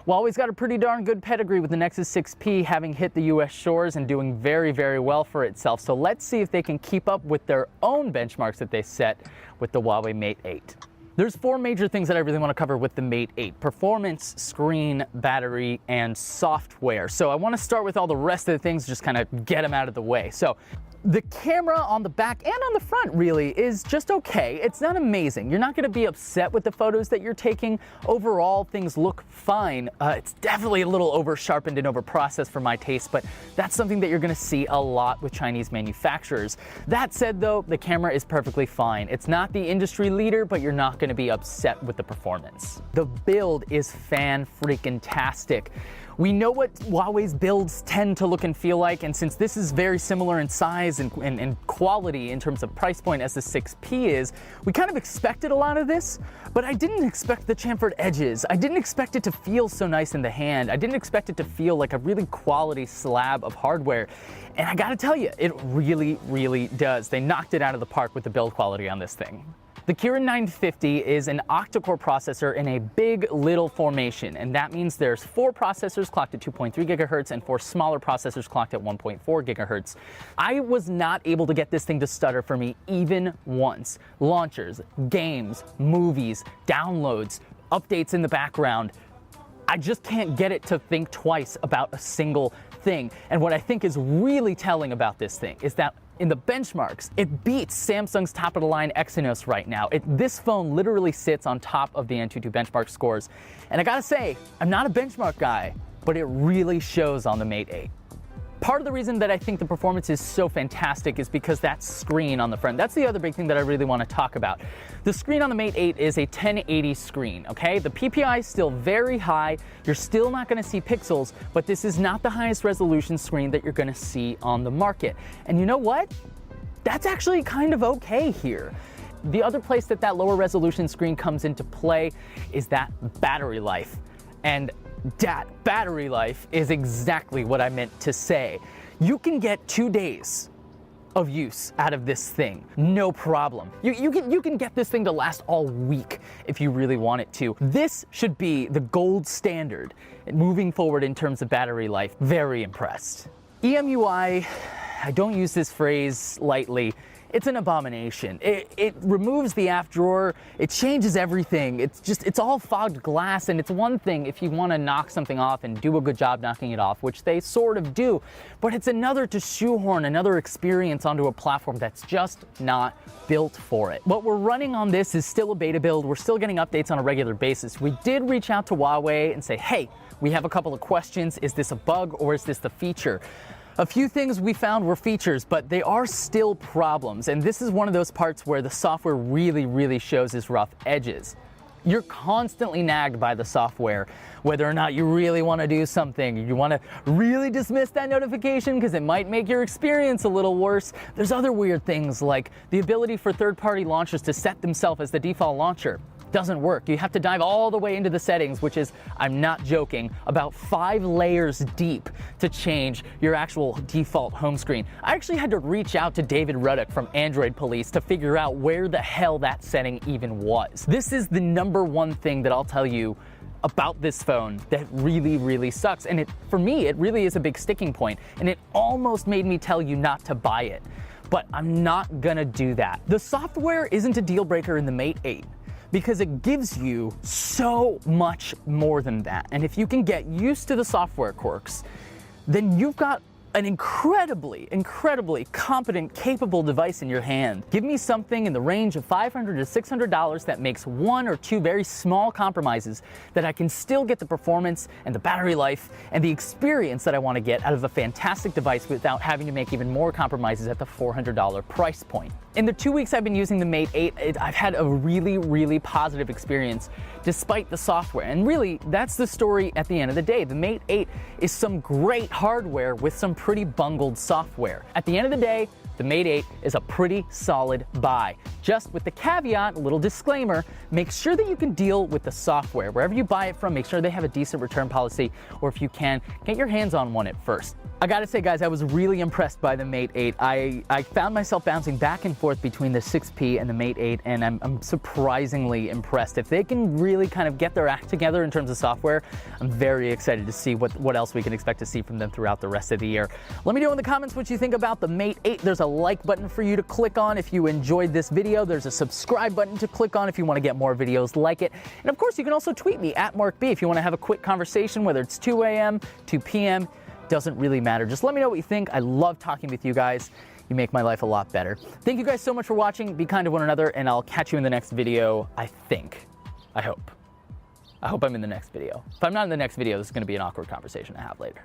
Huawei's got a pretty darn good pedigree with the Nexus 6P having hit the US shores and doing very, very well for itself. So let's see if they can keep up with their own benchmarks that they set with the Huawei Mate 8. There's four major things that I really want to cover with the Mate 8: performance, screen, battery, and software. So I want to start with all the rest of the things, just kind of get them out of the way. So the camera on the back and on the front really is just okay. It's not amazing. You're not going to be upset with the photos that you're taking. Overall, things look fine. It's definitely a little over sharpened and over processed for my taste, but that's something that you're going to see a lot with Chinese manufacturers. That said though, the camera is perfectly fine. It's not the industry leader, but you're not going to be upset with the performance. The build is fan-freaking-tastic. We know what Huawei's builds tend to look and feel like, and since this is very similar in size and quality in terms of price point as the 6P is, we kind of expected a lot of this, but I didn't expect the chamfered edges. I didn't expect it to feel so nice in the hand. I didn't expect it to feel like a really quality slab of hardware. And I gotta tell you, it really, really does. They knocked it out of the park with the build quality on this thing. The Kirin 950 is an octa-core processor in a big little formation, and that means there's 4 processors clocked at 2.3 gigahertz and 4 smaller processors clocked at 1.4 gigahertz. I was not able to get this thing to stutter for me even once. Launchers, games, movies, downloads, updates in the background. I just can't get it to think twice about a single thing. And what I think is really telling about this thing is that in the benchmarks, it beats Samsung's top-of-the-line Exynos right now. This phone literally sits on top of the Antutu benchmark scores. And I gotta say, I'm not a benchmark guy, but it really shows on the Mate 8. Part of the reason that I think the performance is so fantastic is because that screen on the front. That's the other big thing that I really want to talk about. The screen on the Mate 8 is a 1080 screen, okay? The PPI is still very high. You're still not going to see pixels, but this is not the highest resolution screen that you're going to see on the market. And you know what? That's actually kind of okay here. The other place that that lower resolution screen comes into play is that battery life. And that battery life is exactly what I meant to say. You can get 2 days of use out of this thing, no problem. You can get this thing to last all week if you really want it to. This should be the gold standard moving forward in terms of battery life. Very impressed. EMUI, I don't use this phrase lightly. It's an abomination. It removes the app drawer, it changes everything. It's all fogged glass, and it's one thing if you want to knock something off and do a good job knocking it off, which they sort of do, but it's another to shoehorn another experience onto a platform that's just not built for it. What we're running on this is still a beta build. We're still getting updates on a regular basis. We did reach out to Huawei and say, hey, we have a couple of questions. Is this a bug or is this the feature? A few things we found were features, but they are still problems, and this is one of those parts where the software really, really shows its rough edges. You're constantly nagged by the software, whether or not you really want to do something. You want to really dismiss that notification because it might make your experience a little worse. There's other weird things like the ability for third-party launchers to set themselves as the default launcher. Doesn't work. You have to dive all the way into the settings, which is, I'm not joking, about 5 layers deep to change your actual default home screen. I actually had to reach out to David Ruddock from Android Police to figure out where the hell that setting even was. This is the #1 thing that I'll tell you about this phone that really, really sucks. And for me, it really is a big sticking point, and it almost made me tell you not to buy it. But I'm not gonna do that. The software isn't a deal breaker in the Mate 8. Because it gives you so much more than that. And if you can get used to the software quirks, then you've got an incredibly, incredibly competent, capable device in your hand. Give me something in the range of $500 to $600 that makes 1 or 2 very small compromises that I can still get the performance and the battery life and the experience that I want to get out of a fantastic device without having to make even more compromises at the $400 price point. In the 2 weeks I've been using the Mate 8, I've had a really, really positive experience despite the software. And really, that's the story at the end of the day. The Mate 8 is some great hardware with some pretty bungled software. At the end of the day, the Mate 8 is a pretty solid buy. Just with the caveat, a little disclaimer, make sure that you can deal with the software. Wherever you buy it from, make sure they have a decent return policy, or if you can, get your hands on one at first. I gotta say, guys, I was really impressed by the Mate 8. I found myself bouncing back and forth between the 6P and the Mate 8, and I'm surprisingly impressed. If they can really kind of get their act together in terms of software, I'm very excited to see what else we can expect to see from them throughout the rest of the year. Let me know in the comments what you think about the Mate 8. There's a like button for you to click on if you enjoyed this video. There's a subscribe button to click on if you want to get more videos like it. And of course, you can also tweet me at MarkB if you want to have a quick conversation, whether it's 2 a.m., 2 p.m., doesn't really matter. Just let me know what you think. I love talking with you guys. You make my life a lot better. Thank you guys so much for watching. Be kind to one another, and I'll catch you in the next video, I think. I hope I'm in the next video. If I'm not in the next video, this is going to be an awkward conversation to have later.